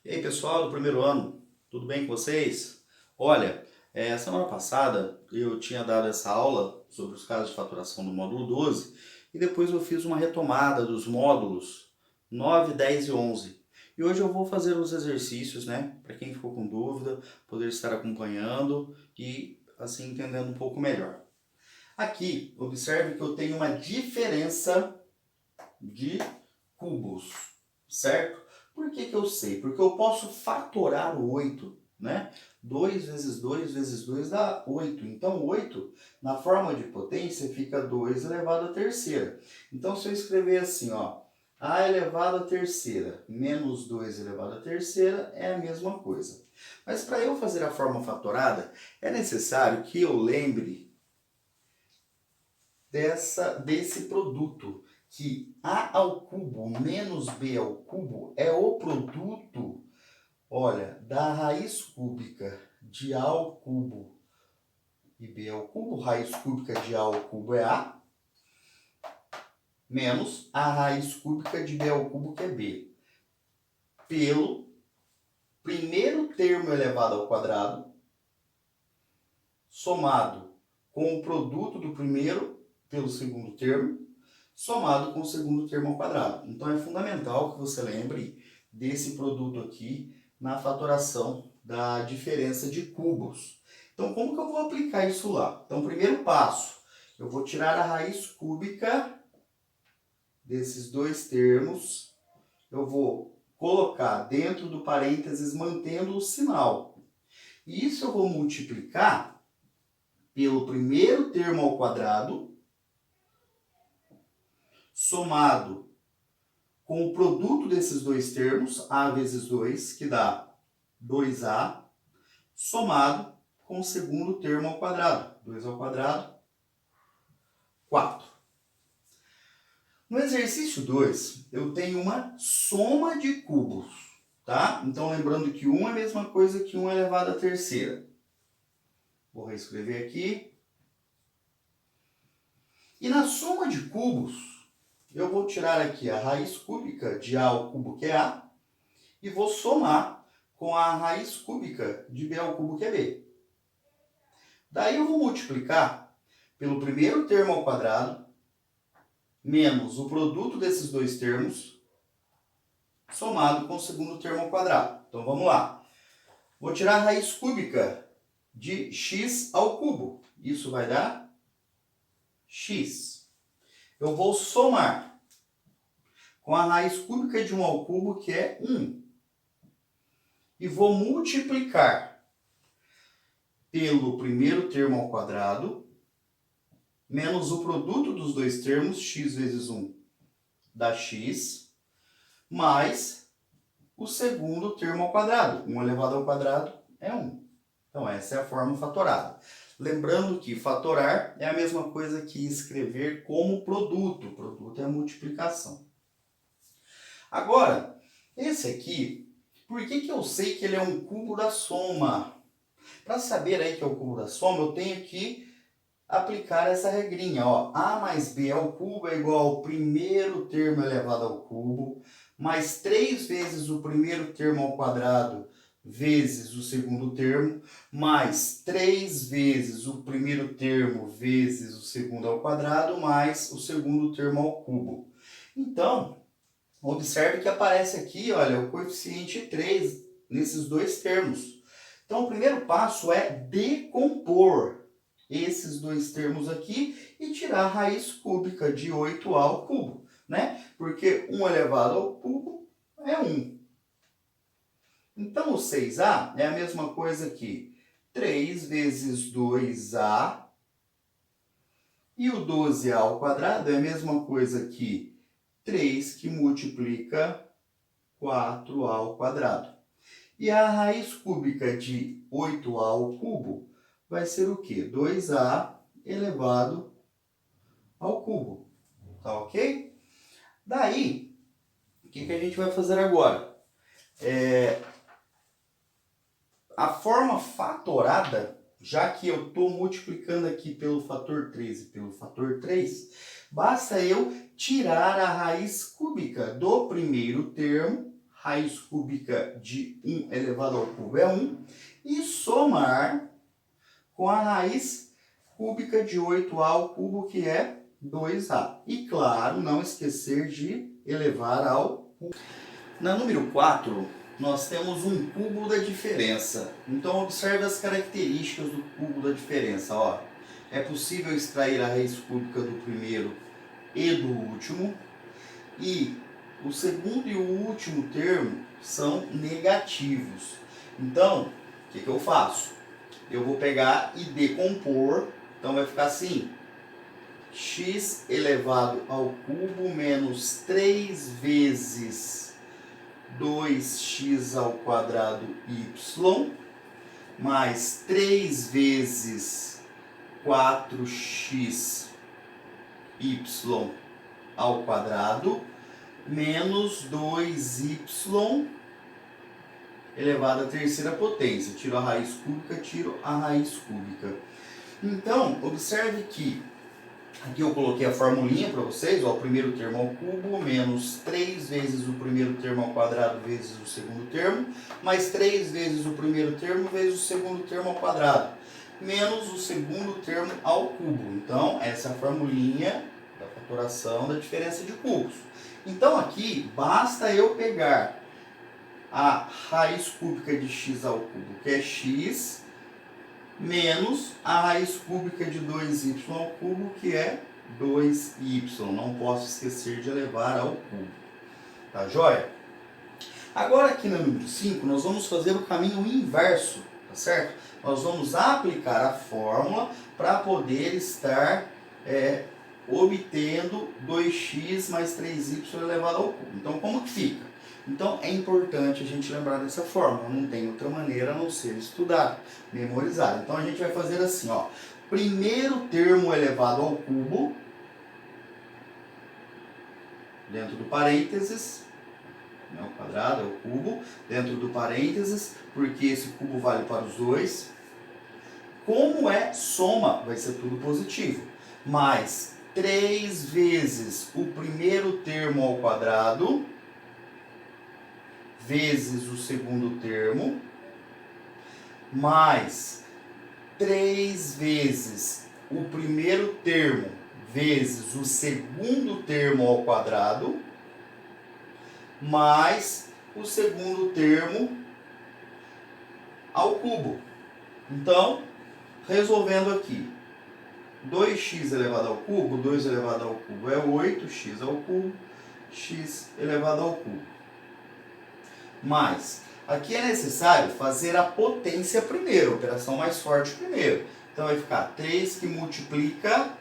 E aí, pessoal do primeiro ano, tudo bem com vocês? Olha, semana passada eu tinha dado essa aula sobre os casos de faturação do módulo 12 e depois eu fiz uma retomada dos módulos 9, 10 e 11. E hoje eu vou fazer os exercícios, né, para quem ficou com dúvida, poder estar acompanhando e assim entendendo um pouco melhor. Aqui, observe que eu tenho uma diferença de cubos, certo? Por que que eu sei? Porque eu posso fatorar o 8, né? 2 vezes 2 vezes 2 dá 8. Então, 8, na forma de potência, fica 2 elevado à terceira. Então, se eu escrever assim, ó, a elevado à terceira menos 2 elevado à terceira é a mesma coisa. Mas para eu fazer a forma fatorada, é necessário que eu lembre desse produto, que a ao cubo menos b ao cubo é o produto, olha, da raiz cúbica de a ao cubo e b ao cubo, raiz cúbica de a ao cubo é a, menos a raiz cúbica de b ao cubo, que é b, pelo primeiro termo elevado ao quadrado, somado com o produto do primeiro pelo segundo termo, somado com o segundo termo ao quadrado. Então, é fundamental que você lembre desse produto aqui na fatoração da diferença de cubos. Então, como que eu vou aplicar isso lá? Então, primeiro passo, eu vou tirar a raiz cúbica desses dois termos, eu vou colocar dentro do parênteses mantendo o sinal. E isso eu vou multiplicar pelo primeiro termo ao quadrado, somado com o produto desses dois termos, a vezes 2, que dá 2a, somado com o segundo termo ao quadrado. 2 ao quadrado, 4. No exercício 2, eu tenho uma soma de cubos, tá? Então, lembrando que 1 é a mesma coisa que 1 elevado à terceira. Vou reescrever aqui. E na soma de cubos, eu vou tirar aqui a raiz cúbica de a ao cubo, que é a, e vou somar com a raiz cúbica de b ao cubo, que é b. Daí eu vou multiplicar pelo primeiro termo ao quadrado, menos o produto desses dois termos, somado com o segundo termo ao quadrado. Então vamos lá. Vou tirar a raiz cúbica de x ao cubo. Isso vai dar x. Eu vou somar com a raiz cúbica de 1 ao cubo, que é 1. E vou multiplicar pelo primeiro termo ao quadrado, menos o produto dos dois termos, x vezes 1 dá x, mais o segundo termo ao quadrado. 1 elevado ao quadrado é 1. Então, essa é a forma fatorada. Lembrando que fatorar é a mesma coisa que escrever como produto. Produto é a multiplicação. Agora, esse aqui, por que que eu sei que ele é um cubo da soma? Para saber aí que é o cubo da soma, eu tenho que aplicar essa regrinha, ó. A mais b ao cubo é igual ao primeiro termo elevado ao cubo, mais 3 vezes o primeiro termo ao quadrado, vezes o segundo termo, mais 3 vezes o primeiro termo vezes o segundo ao quadrado, mais o segundo termo ao cubo. Então, observe que aparece aqui, olha, o coeficiente 3 nesses dois termos. Então, o primeiro passo é decompor esses dois termos aqui e tirar a raiz cúbica de 8a ao cubo, né? Porque 1 elevado ao cubo é 1. Então, o 6a é a mesma coisa que 3 vezes 2a, e o 12a ao quadrado é a mesma coisa que 3 que multiplica 4a ao quadrado. E a raiz cúbica de 8a ao cubo vai ser o quê? 2a elevado ao cubo. Tá ok? Daí, o que a gente vai fazer agora? A forma fatorada, já que eu estou multiplicando aqui pelo fator 3 e pelo fator 3, basta eu tirar a raiz cúbica do primeiro termo, raiz cúbica de 1 elevado ao cubo é 1, e somar com a raiz cúbica de 8a ao cubo, que é 2a. E claro, não esquecer de elevar ao cubo. Na número 4, nós temos um cubo da diferença. Então observe as características do cubo da diferença. Ó. É possível extrair a raiz cúbica do primeiro e do último. E o segundo e o último termo são negativos. Então, o que eu faço? Eu vou pegar e decompor. Então vai ficar assim: x elevado ao cubo menos 3 vezes 2x ao quadrado y mais 3 vezes 4x y ao quadrado menos 2y elevado à terceira potência. Tiro a raiz cúbica, tiro a raiz cúbica. Então, observe que aqui eu coloquei a formulinha para vocês, ó, o primeiro termo ao cubo, menos 3 vezes o primeiro termo ao quadrado vezes o segundo termo, mais 3 vezes o primeiro termo vezes o segundo termo ao quadrado, menos o segundo termo ao cubo. Então, essa é a formulinha da fatoração da diferença de cubos. Então, aqui, basta eu pegar a raiz cúbica de x ao cubo, que é x, menos a raiz cúbica de 2y ao cubo, que é 2y. Não posso esquecer de elevar ao cubo. Tá joia? Agora aqui no número 5, nós vamos fazer o caminho inverso, tá certo? Nós vamos aplicar a fórmula para poder estar obtendo 2x mais 3y elevado ao cubo. Então, como que fica? Então, é importante a gente lembrar dessa fórmula. Não tem outra maneira a não ser estudar, memorizar. Então, a gente vai fazer assim, ó. Primeiro termo elevado ao cubo, dentro do parênteses, né, o quadrado é o cubo, dentro do parênteses, porque esse cubo vale para os dois. Como é soma, vai ser tudo positivo. Mais 3 vezes o primeiro termo ao quadrado, vezes o segundo termo, mais 3 vezes o primeiro termo vezes o segundo termo ao quadrado, mais o segundo termo ao cubo. Então, resolvendo aqui, 2x elevado ao cubo, 2 elevado ao cubo é 8x ao cubo, x elevado ao cubo. Mas, aqui é necessário fazer a potência primeiro, a operação mais forte primeiro. Então vai ficar 3 que multiplica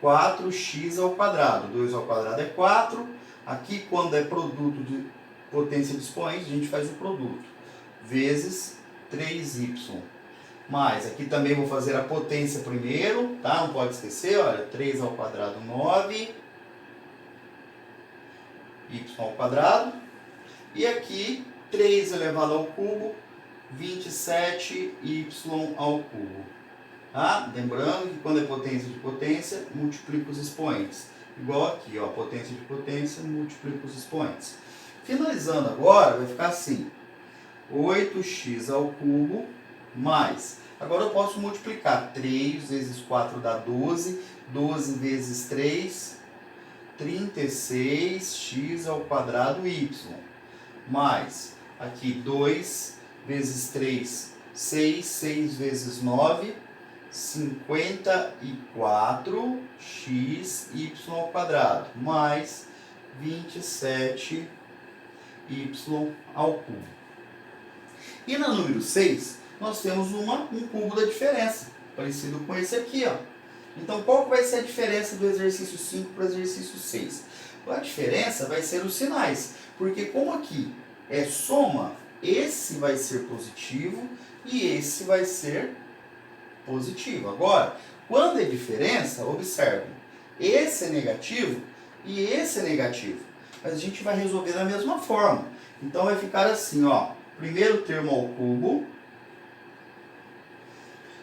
4x ao quadrado. 2 ao quadrado é 4. Aqui, quando é produto de potência de expoente, a gente faz o produto. Vezes 3y. Mas, aqui também vou fazer a potência primeiro, tá? Não pode esquecer, olha, 3 ao quadrado, 9. Y ao quadrado. E aqui, 3 elevado ao cubo, 27y ao cubo. Tá? Lembrando que quando é potência de potência, multiplica os expoentes. Igual aqui, ó, potência de potência, multiplica os expoentes. Finalizando agora, vai ficar assim, 8x ao cubo, mais, agora eu posso multiplicar, 3 vezes 4 dá 12, 12 vezes 3, 36x ao quadrado y, mais, aqui 2 vezes 3, 6, 6 vezes 9, 54xy ao quadrado, mais 27y ao cubo. E na número 6, nós temos um cubo da diferença, parecido com esse aqui, ó. Então, qual que vai ser a diferença do exercício 5 para o exercício 6? A diferença vai ser os sinais, porque como aqui é soma, esse vai ser positivo e esse vai ser positivo. Agora, quando é diferença, observe, esse é negativo e esse é negativo. Mas a gente vai resolver da mesma forma. Então, vai ficar assim, ó, primeiro termo ao cubo,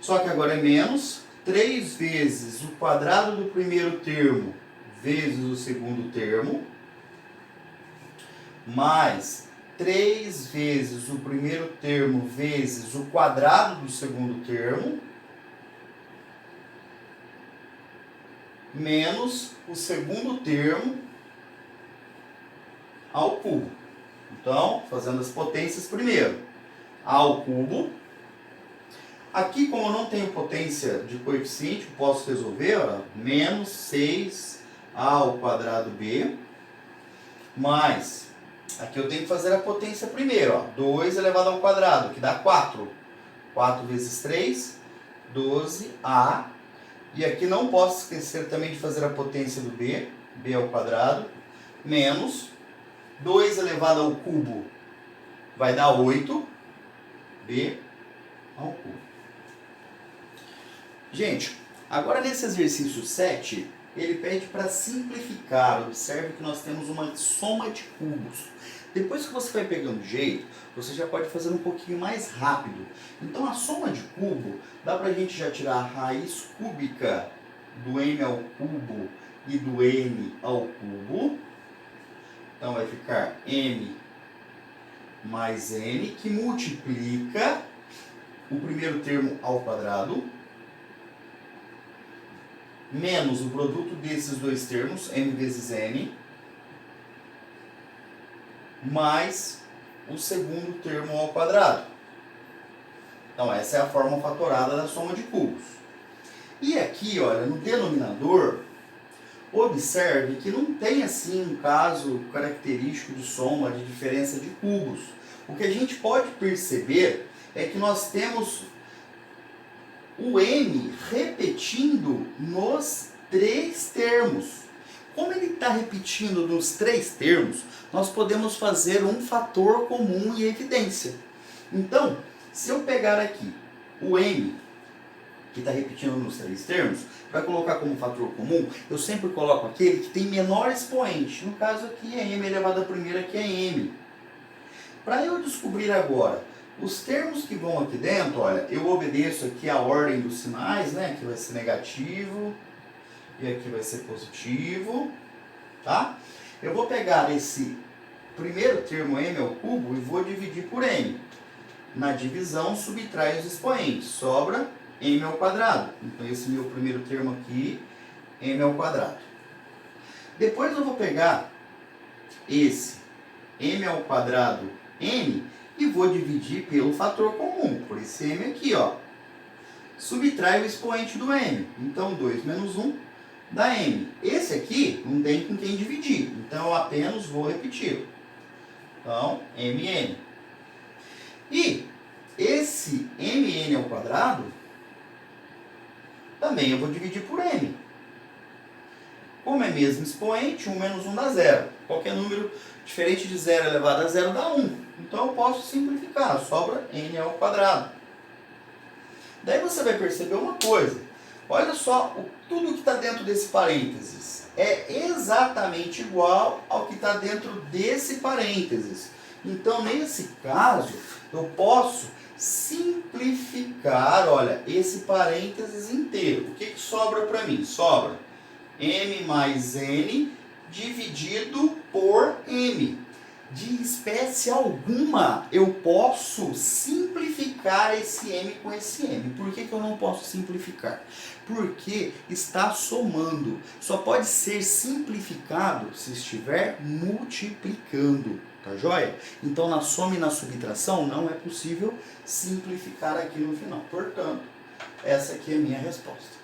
só que agora é menos, 3 vezes o quadrado do primeiro termo vezes o segundo termo, mais 3 vezes o primeiro termo vezes o quadrado do segundo termo, menos o segundo termo ao cubo. Então, fazendo as potências primeiro. A ao cubo. Aqui, como eu não tenho potência de coeficiente, eu posso resolver, ó, menos 6a ao quadrado b, mais, aqui eu tenho que fazer a potência primeiro, ó, 2 elevado ao quadrado, que dá 4. 4 vezes 3, 12a. E aqui não posso esquecer também de fazer a potência do b, b ao quadrado, menos 2 elevado ao cubo vai dar 8, b ao cubo. Gente, agora nesse exercício 7, ele pede para simplificar. Observe que nós temos uma soma de cubos. Depois que você vai pegando jeito, você já pode fazer um pouquinho mais rápido. Então a soma de cubo, dá para a gente já tirar a raiz cúbica do m ao cubo e do n ao cubo. Então vai ficar m mais n, que multiplica o primeiro termo ao quadrado, menos o produto desses dois termos, m vezes n, mais o segundo termo ao quadrado. Então essa é a forma fatorada da soma de cubos. E aqui, olha, no denominador, observe que não tem assim um caso característico de soma, de diferença de cubos. O que a gente pode perceber é que nós temos o m repetindo nos 3 termos. Como ele está repetindo nos 3 termos, nós podemos fazer um fator comum em evidência. Então, se eu pegar aqui o m, que está repetindo nos 3 termos, para colocar como fator comum, eu sempre coloco aquele que tem menor expoente. No caso aqui é m elevado à primeira, que é m. Para eu descobrir agora os termos que vão aqui dentro, olha, eu obedeço aqui a ordem dos sinais, né? Aqui vai ser negativo e aqui vai ser positivo, tá? Eu vou pegar esse primeiro termo m ao cubo e vou dividir por m. Na divisão, subtrai os expoentes, sobra m ao quadrado. Então esse meu primeiro termo aqui, m ao quadrado. Depois eu vou pegar esse m ao quadrado n e vou dividir pelo fator comum, por esse m aqui, ó. Subtrai o expoente do m. Então 2 menos 1 dá m. Esse aqui não tem com quem dividir, então eu apenas vou repetir. Então, mn. E esse mn ao quadrado também eu vou dividir por m. Como é mesmo expoente, 1 menos 1 dá 0. Qualquer número diferente de 0 elevado a 0 dá 1. Então eu posso simplificar, sobra n ao quadrado. Daí você vai perceber uma coisa. Olha só, tudo que está dentro desse parênteses é exatamente igual ao que está dentro desse parênteses. Então, nesse caso, eu posso simplificar, olha, esse parênteses inteiro. O que sobra para mim? Sobra m mais n dividido por m. De espécie alguma, eu posso simplificar esse m com esse m. Por que eu não posso simplificar? Porque está somando. Só pode ser simplificado se estiver multiplicando. Tá joia? Então, na soma e na subtração, não é possível simplificar aqui no final. Portanto, essa aqui é a minha resposta.